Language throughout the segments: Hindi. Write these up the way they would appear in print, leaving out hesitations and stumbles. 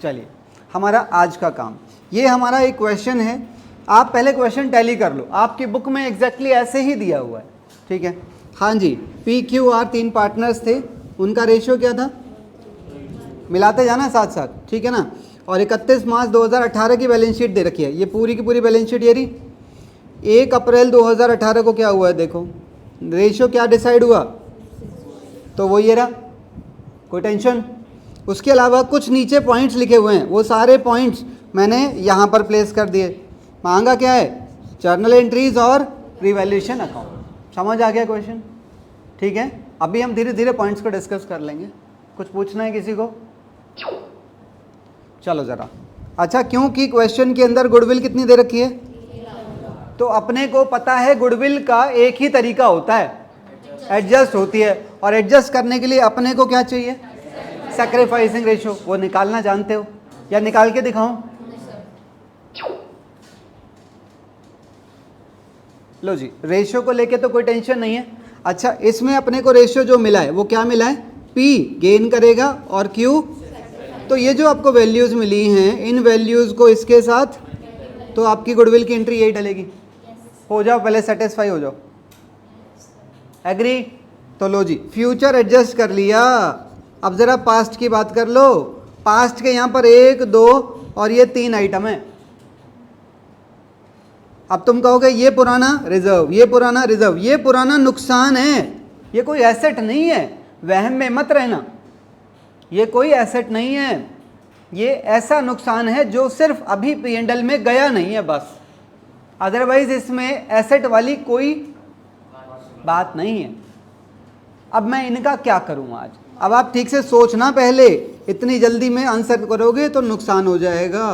चलिए हमारा आज का काम, ये हमारा एक क्वेश्चन है। आप पहले क्वेश्चन टैली कर लो, आपकी बुक में एग्जैक्टली ऐसे ही दिया हुआ है, ठीक है। हाँ जी, PQR 3 पार्टनर्स थे, उनका रेशियो क्या था, मिलाते जाना साथ साथ, ठीक है ना। और 31 मार्च 2018 की बैलेंस शीट दे रखी है, ये पूरी की पूरी बैलेंस शीट ये रही। 1 अप्रैल 2018 को क्या हुआ है, देखो रेशियो क्या डिसाइड हुआ, तो वो ये रहा, कोई टेंशन। उसके अलावा कुछ नीचे पॉइंट्स लिखे हुए हैं, वो सारे पॉइंट्स मैंने यहाँ पर प्लेस कर दिए। मांगा क्या है, जर्नल एंट्रीज और रिवैल्यूएशन अकाउंट। समझ आ गया क्वेश्चन, ठीक है। अभी हम धीरे धीरे पॉइंट्स को डिस्कस कर लेंगे। कुछ पूछना है किसी को, चलो ज़रा। अच्छा, क्योंकि क्वेश्चन के अंदर गुडविल कितनी दे रखी है, तो अपने को पता है गुडविल का एक ही तरीका होता है, एडजस्ट होती है। और एडजस्ट करने के लिए अपने को क्या चाहिए, सैक्रिफाइसिंग रेशियो। वो निकालना जानते हो या निकाल के दिखाऊं, लो जी। रेशियो को लेके तो कोई टेंशन नहीं है। अच्छा, इसमें अपने को रेशियो जो मिला है वो क्या मिला है, P गेन करेगा और Q, तो ये जो आपको वैल्यूज मिली हैं, इन वैल्यूज को इसके साथ, तो आपकी गुडविल की एंट्री यही डलेगी। हो जाओ पहले सेटिस्फाई हो जाओ, एग्री। तो लो जी, फ्यूचर एडजस्ट कर लिया। अब ज़रा पास्ट की बात कर लो। पास्ट के यहाँ पर 1, 2 और ये 3 आइटम है। अब तुम कहोगे ये पुराना रिजर्व, ये पुराना रिजर्व, ये पुराना नुकसान है, ये कोई एसेट नहीं है, वहम में मत रहना। ये कोई एसेट नहीं है, ये ऐसा नुकसान है जो सिर्फ अभी P&L में गया नहीं है बस, अदरवाइज इसमें एसेट वाली कोई बात नहीं है। अब मैं इनका क्या करूं आज, अब आप ठीक से सोचना पहले, इतनी जल्दी में आंसर करोगे तो नुकसान हो जाएगा।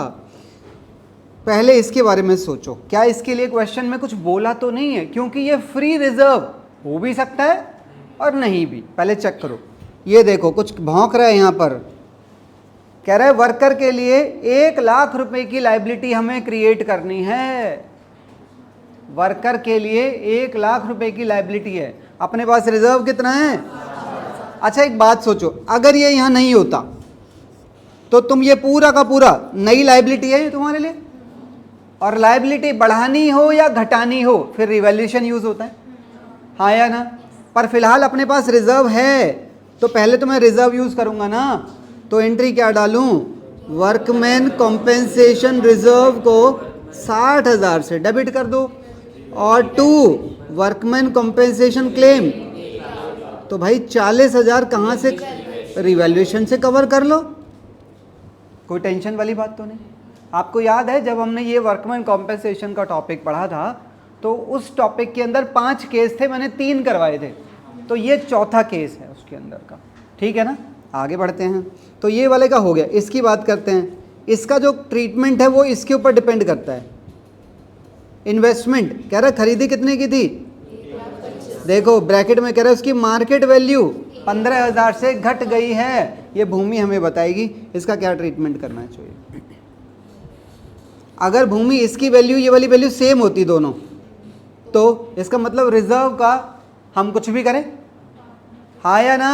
पहले इसके बारे में सोचो, क्या इसके लिए क्वेश्चन में कुछ बोला तो नहीं है, क्योंकि ये फ्री रिजर्व हो भी सकता है और नहीं भी। पहले चेक करो, ये देखो कुछ भौंक रहा है यहाँ पर, कह रहा है वर्कर के लिए 1 लाख रुपए की लायबिलिटी हमें क्रिएट करनी है। वर्कर के लिए 1 लाख रुपए की लायबिलिटी है, अपने पास रिजर्व कितना है। अच्छा एक बात सोचो, अगर ये यहाँ नहीं होता तो तुम ये पूरा का पूरा नई लायबिलिटी है ये तुम्हारे लिए, और लायबिलिटी बढ़ानी हो या घटानी हो फिर रिवैल्यूएशन यूज होता है, हाँ या ना। पर फिलहाल अपने पास रिजर्व है, तो पहले तो मैं रिजर्व यूज करूंगा ना। तो एंट्री क्या डालूं, वर्कमैन कॉम्पेंसेशन रिजर्व को 60,000 से डेबिट कर दो, और 2 वर्कमैन कॉम्पेंसेशन क्लेम, तो भाई 40,000 कहाँ से, रिवैल्यूएशन से कवर कर लो, कोई टेंशन वाली बात तो नहीं। आपको याद है जब हमने ये वर्कमैन कॉम्पेंसेशन का टॉपिक पढ़ा था, तो उस टॉपिक के अंदर 5 केस थे, मैंने 3 करवाए थे, तो ये चौथा केस है उसके अंदर का, ठीक है ना। आगे बढ़ते हैं, तो ये वाले का हो गया। इसकी बात करते हैं, इसका जो ट्रीटमेंट है वो इसके ऊपर डिपेंड करता है। इन्वेस्टमेंट कह रहा है खरीदी कितने की थी, देखो ब्रैकेट में कह रहा है उसकी मार्केट वैल्यू 15,000 से घट गई है। ये भूमि हमें बताएगी इसका क्या ट्रीटमेंट करना चाहिए। अगर भूमि इसकी वैल्यू ये वाली वैल्यू सेम होती दोनों, तो इसका मतलब रिजर्व का हम कुछ भी करें, हाँ या ना।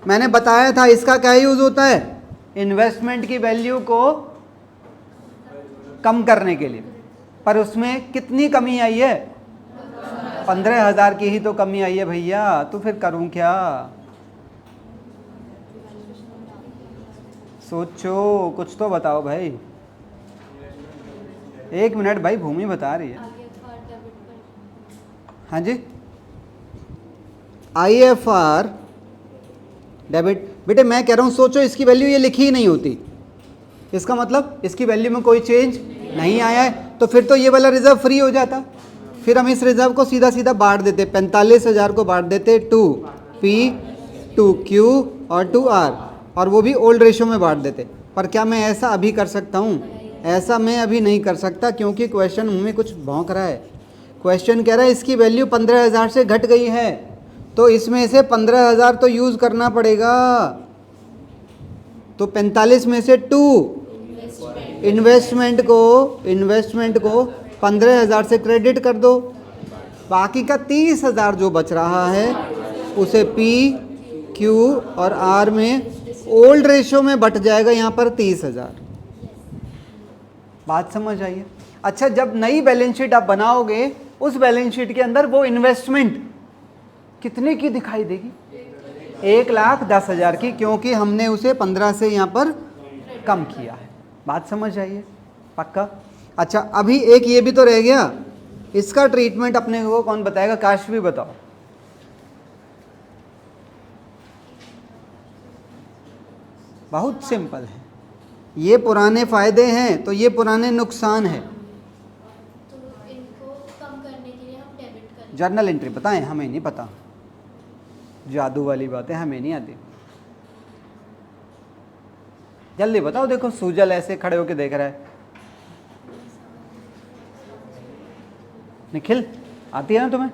मैंने बताया था इसका क्या यूज होता है, इन्वेस्टमेंट की वैल्यू को कम करने के लिए, पर उसमें कितनी कमी आई है, 15,000 की ही तो कमी आई है भैया, तो फिर करूं क्या, सोचो, कुछ तो बताओ भाई। 1 मिनट भाई, भूमि बता रही है। हाँ जी, IFR डेबिट। बेटे मैं कह रहा हूँ सोचो, इसकी वैल्यू ये लिखी ही नहीं होती, इसका मतलब इसकी वैल्यू में कोई चेंज नहीं आया है, तो फिर तो ये वाला रिजर्व फ्री हो जाता। फिर हम इस रिजर्व को सीधा सीधा बांट देते, 45,000 को बांट देते 2P 2Q और 2R, और वो भी ओल्ड रेशियो में बांट देते। पर क्या मैं ऐसा अभी कर सकता हूँ, ऐसा मैं अभी नहीं कर सकता, क्योंकि क्वेश्चन में कुछ भौंक रहा है। क्वेश्चन कह रहा है इसकी वैल्यू 15,000 से घट गई है, तो इसमें से 15,000 तो यूज़ करना पड़ेगा, तो 45 में से 2 इन्वेस्टमेंट को 15,000 से क्रेडिट कर दो, बाकी का 30,000 जो बच रहा है उसे P, Q और R में ओल्ड रेशियो में बट जाएगा यहाँ पर 30,000। बात समझ आई है? अच्छा, जब नई बैलेंस शीट आप बनाओगे, उस बैलेंस शीट के अंदर वो इन्वेस्टमेंट कितने की दिखाई देगी? 1,10,000 की, क्योंकि हमने उसे 15 से यहाँ पर कम किया है। बात समझ आई है? पक्का? अच्छा, अभी एक ये भी तो रह गया, इसका ट्रीटमेंट अपने को कौन बताएगा? काश भी बताओ। बहुत सिंपल है, ये पुराने फायदे हैं तो ये पुराने नुकसान है। तो इनको कम करने के लिए हम डेबिट करें। जर्नल एंट्री बताएं, हमें नहीं पता, जादू वाली बातें हमें नहीं आती। जल्दी बताओ, देखो सूजल ऐसे खड़े होके देख रहा है। निखिल, आती है ना तुम्हें?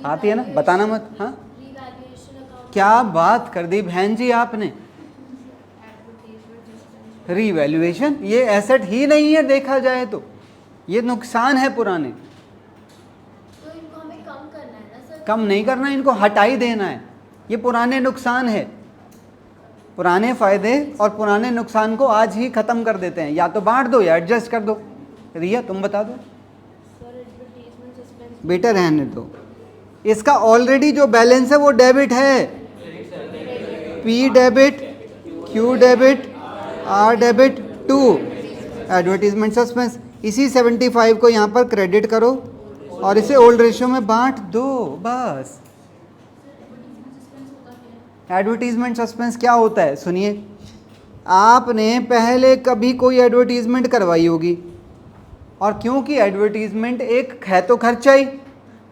आती है ना? बताना मत। हाँ, रीवैल्यूएशन अकाउंट। क्या बात कर दी बहन जी आपने। रीवैल्यूएशन ये एसेट ही नहीं है, देखा जाए तो ये नुकसान है पुराने। तो इनको हमें कम करना है ना सर? कम नहीं करना, इनको हटा ही देना है। ये पुराने नुकसान है। पुराने फायदे और पुराने नुकसान को आज ही खत्म कर देते हैं, या तो बांट दो या एडजस्ट कर दो। रिया तुम बता दो। Sir advertisement suspense. बेटर रहने दो। इसका ऑलरेडी जो बैलेंस है वो डेबिट है। P debit, Q debit, R debit, to advertisement suspense. इसी 75 को यहाँ पर क्रेडिट करो और इसे ओल्ड रेशियो में बांट दो, बस। एडवर्टीजमेंट सस्पेंस क्या होता है? सुनिए, आपने पहले कभी कोई एडवर्टीजमेंट करवाई होगी, और क्योंकि एडवर्टीजमेंट एक है तो खर्चा ही,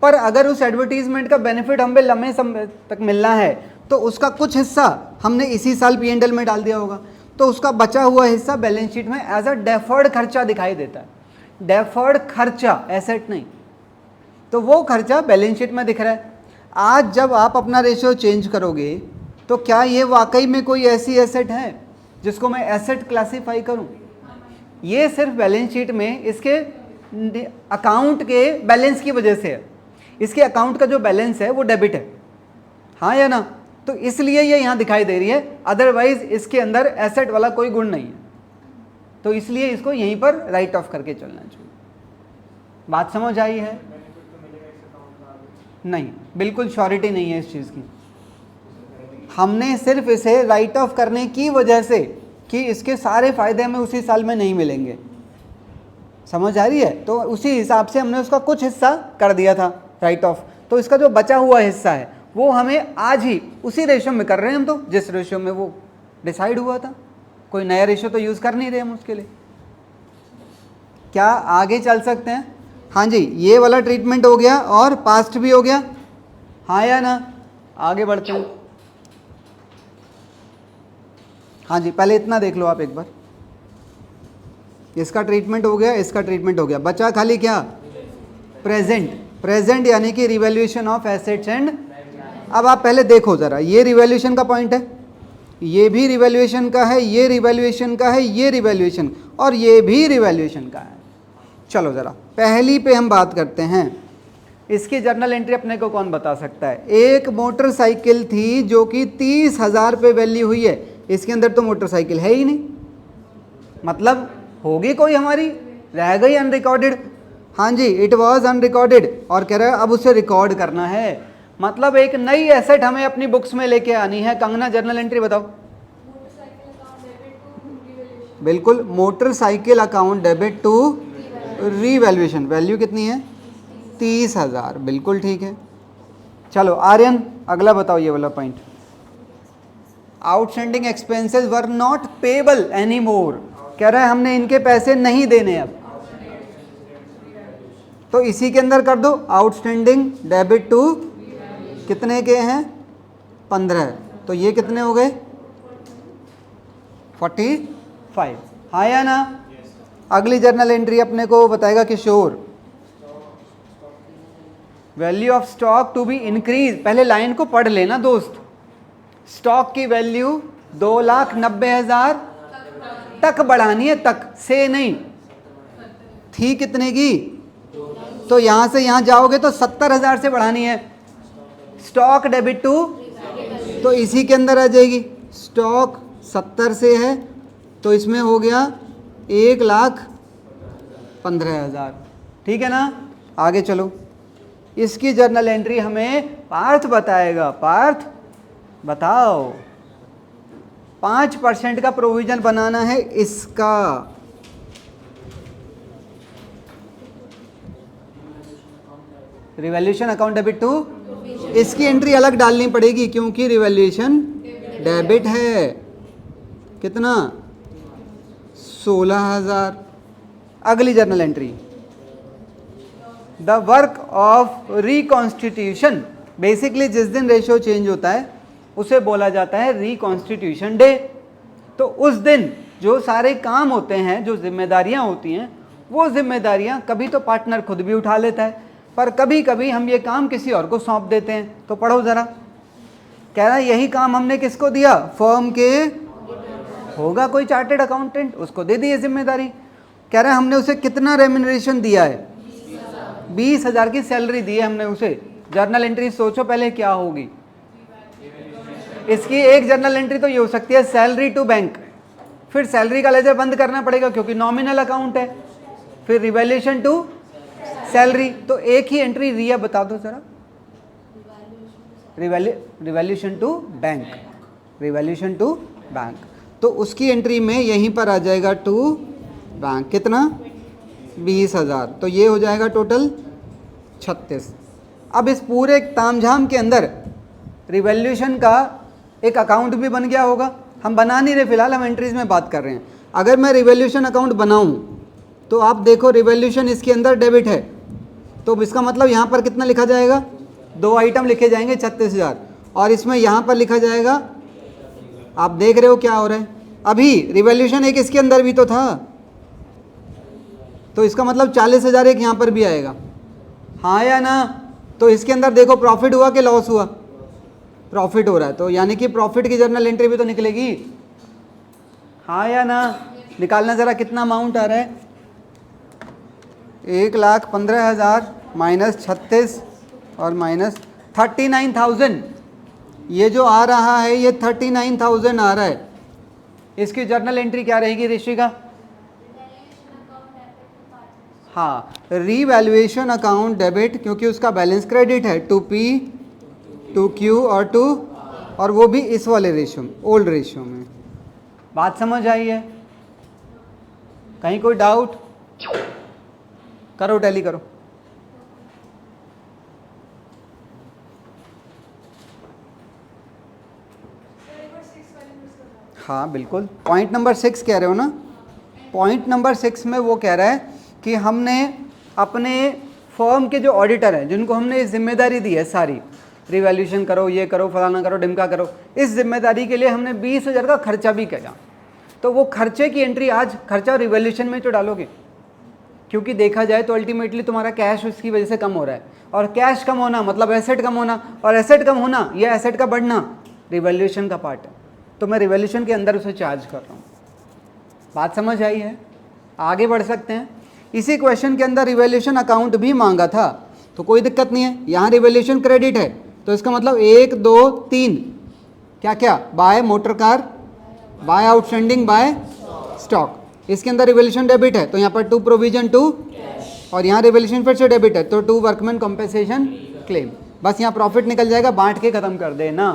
पर अगर उस एडवर्टीजमेंट का बेनिफिट हमें लंबे समय तक मिलना है तो उसका कुछ हिस्सा हमने इसी साल P&L में डाल दिया होगा, तो उसका बचा हुआ हिस्सा बैलेंस शीट में एज अ डेफर्ड खर्चा दिखाई देता है। डेफर्ड खर्चा, एसेट नहीं। तो वो खर्चा बैलेंस शीट में दिख रहा है। आज जब आप अपना रेशियो चेंज करोगे तो क्या ये वाकई में कोई ऐसी एसेट है जिसको मैं एसेट क्लासीफाई करूं? ये सिर्फ बैलेंस शीट में इसके अकाउंट के बैलेंस की वजह से है। इसके अकाउंट का जो बैलेंस है वो डेबिट है, हाँ या ना? तो इसलिए ये यहाँ दिखाई दे रही है, अदरवाइज इसके अंदर एसेट वाला कोई गुण नहीं है। तो इसलिए इसको यहीं पर राइट ऑफ करके चलना चाहिए। बात समझ आई है? नहीं, बिल्कुल श्योरिटी नहीं है इस चीज़ की। हमने सिर्फ इसे राइट ऑफ करने की वजह से कि इसके सारे फायदे हमें उसी साल में नहीं मिलेंगे, समझ आ रही है? तो उसी हिसाब से हमने उसका कुछ हिस्सा कर दिया था राइट ऑफ। तो इसका जो बचा हुआ हिस्सा है वो हमें आज ही उसी रेशियो में कर रहे हैं हम, तो जिस रेशियो में वो डिसाइड हुआ था। कोई नया रेशियो तो यूज़ कर नहीं रहे हम उसके लिए। क्या आगे चल सकते हैं? हाँ जी, ये वाला ट्रीटमेंट हो गया और पास्ट भी हो गया, हाँ या ना? आगे बढ़ते हैं। हाँ जी, पहले इतना देख लो आप एक बार। इसका ट्रीटमेंट हो गया, इसका ट्रीटमेंट हो गया, बचा खाली क्या? प्रेजेंट। प्रेजेंट यानी कि रिवैल्यूएशन ऑफ एसेट्स एंड। अब आप पहले देखो ज़रा, ये रिवैल्यूएशन का पॉइंट है, ये भी रिवैल्यूएशन का है, ये रिवैल्यूएशन का है, ये रिवैल्यूएशन, और ये भी रिवैल्यूएशन का है। चलो ज़रा पहली पे हम बात करते हैं। इसकी जर्नल एंट्री अपने को कौन बता सकता है? एक मोटरसाइकिल थी जो कि 30,000 पे वैल्यू हुई है। इसके अंदर तो मोटरसाइकिल है ही नहीं, मतलब होगी कोई हमारी, रह गई अनरिकॉर्डेड। हाँ जी, इट वाज अनरिकॉर्डेड, और कह रहा है अब उसे रिकॉर्ड करना है। मतलब एक नई एसेट हमें अपनी बुक्स में लेके आनी है। कंगना जर्नल एंट्री बताओ। बिल्कुल, motorcycle account debit to revaluation. Value कितनी है? 30,000। बिल्कुल ठीक है। चलो आर्यन, अगला बताओ ये वाला point. Outstanding expenses were not payable any more. कह रहा है हमने इनके पैसे नहीं देने अब, तो इसी के अंदर कर दो आउटस्टैंडिंग डेबिट टू, कितने के हैं? 15। तो ये कितने हो गए? 45, हाँ या ना? अगली जर्नल एंट्री अपने को बताएगा Kishore. Value of stock to be increase. पहले लाइन को पढ़ लेना दोस्त। स्टॉक की वैल्यू 2,90,000 तक बढ़ानी है, तक से नहीं। थी कितने की? तो यहां से यहां जाओगे तो 70,000 से बढ़ानी है। स्टॉक डेबिट टू, तो इसी के अंदर आ जाएगी। स्टॉक 70 से है तो इसमें हो गया 1,00,000 15,000। ठीक है ना, आगे चलो। इसकी जर्नल एंट्री हमें पार्थ बताएगा। पार्थ बताओ, 5% का प्रोविजन बनाना है इसका। रिवैल्यूएशन अकाउंट डेबिट टू, इसकी एंट्री अलग डालनी पड़ेगी क्योंकि रिवैल्यूएशन डेबिट है। कितना? 16,000। अगली journal entry, the work of reconstitution. Basically जिस दिन रेशियो चेंज होता है उसे बोला जाता है रिकॉन्स्टिट्यूशन डे। तो उस दिन जो सारे काम होते हैं, जो जिम्मेदारियां होती हैं, वो जिम्मेदारियां कभी तो पार्टनर खुद भी उठा लेता है, पर कभी कभी हम ये काम किसी और को सौंप देते हैं। तो पढ़ो ज़रा, कह रहा है यही काम हमने किसको दिया? फर्म के, होगा कोई चार्टेड अकाउंटेंट, उसको दे दी जिम्मेदारी। कह रहा है हमने उसे कितना रेम्यूनरेशन दिया है? 20,000 की सैलरी दी है हमने उसे। जर्नल एंट्री सोचो पहले क्या होगी इसकी। एक जर्नल एंट्री तो ये हो सकती है सैलरी टू बैंक, फिर सैलरी का लेजर बंद करना पड़ेगा क्योंकि नॉमिनल अकाउंट है, फिर रिवैल्यूएशन टू सैलरी। तो एक ही एंट्री रिया बता दो जरा, revaluation to bank, revaluation to bank. तो उसकी एंट्री में यहीं पर आ जाएगा टू बैंक। कितना? 20,000। तो ये हो जाएगा टोटल 36। अब इस पूरे तामझाम के अंदर रिवैल्यूएशन का एक अकाउंट भी बन गया होगा। हम बना नहीं रहे फिलहाल, हम एंट्रीज में बात कर रहे हैं। अगर मैं रिवैल्यूएशन अकाउंट बनाऊं तो आप देखो रिवैल्यूएशन इसके अंदर डेबिट है, तो इसका मतलब यहाँ पर कितना लिखा जाएगा? 2 आइटम लिखे जाएंगे 36,000, और इसमें यहाँ पर लिखा जाएगा, आप देख रहे हो क्या हो रहा है। अभी रिवैल्यूएशन एक इसके अंदर भी तो था, तो इसका मतलब 40,000 एक यहाँ पर भी आएगा, हाँ या ना? तो इसके अंदर देखो प्रॉफिट हुआ कि लॉस हुआ? प्रॉफिट हो रहा है, तो यानी कि प्रॉफिट की जर्नल एंट्री भी तो निकलेगी, हाँ या ना? निकालना ज़रा कितना अमाउंट आ रहा है? 1,15,000 माइनस 36 और माइनस 39,000। ये जो आ रहा है ये 39,000 आ रहा है। इसकी जर्नल एंट्री क्या रहेगी ऋषिका? हाँ, रीवैल्यूएशन अकाउंट डेबिट, क्योंकि उसका बैलेंस क्रेडिट है, टू पी, टू क्यू और टू, और वो भी इस वाले रेशियो में, ओल्ड रेशियो में। बात समझ आई है? कहीं कोई डाउट? करो, टैली करो। हाँ बिल्कुल, पॉइंट नंबर 6 कह रहे हो ना? पॉइंट नंबर 6 में वो कह रहा है कि हमने अपने फर्म के जो ऑडिटर हैं, जिनको हमने ये जिम्मेदारी दी है सारी, रिवैल्यूएशन करो, ये करो, फलाना करो, डिमका करो, इस जिम्मेदारी के लिए हमने 20,000 का खर्चा भी किया। तो वो खर्चे की एंट्री आज खर्चा रिवैल्यूएशन में तो डालोगे, क्योंकि देखा जाए तो अल्टीमेटली तुम्हारा कैश उसकी वजह से कम हो रहा है, और कैश कम होना मतलब एसेट कम होना, और एसेट कम होना या एसेट का बढ़ना रिवैल्यूएशन का पार्ट है। तो मैं रिवैल्यूएशन के अंदर उसे चार्ज कर रहा हूँ। बात समझ आई है? आगे बढ़ सकते हैं। इसी क्वेश्चन के अंदर रिवैल्यूएशन अकाउंट भी मांगा था, तो कोई दिक्कत नहीं है। यहाँ रिवैल्यूएशन क्रेडिट है, तो इसका मतलब 1 2 3 क्या क्या? By motor car, by outstanding, by stock. इसके अंदर रिवैल्यूएशन डेबिट है, तो यहाँ पर टू प्रोविजन टू, और यहाँ रिवैल्यूएशन फिर से डेबिट है, तो टू वर्कमैन कॉम्पेंसेशन क्लेम। बस यहाँ प्रॉफिट निकल जाएगा, बांट के खत्म कर देना।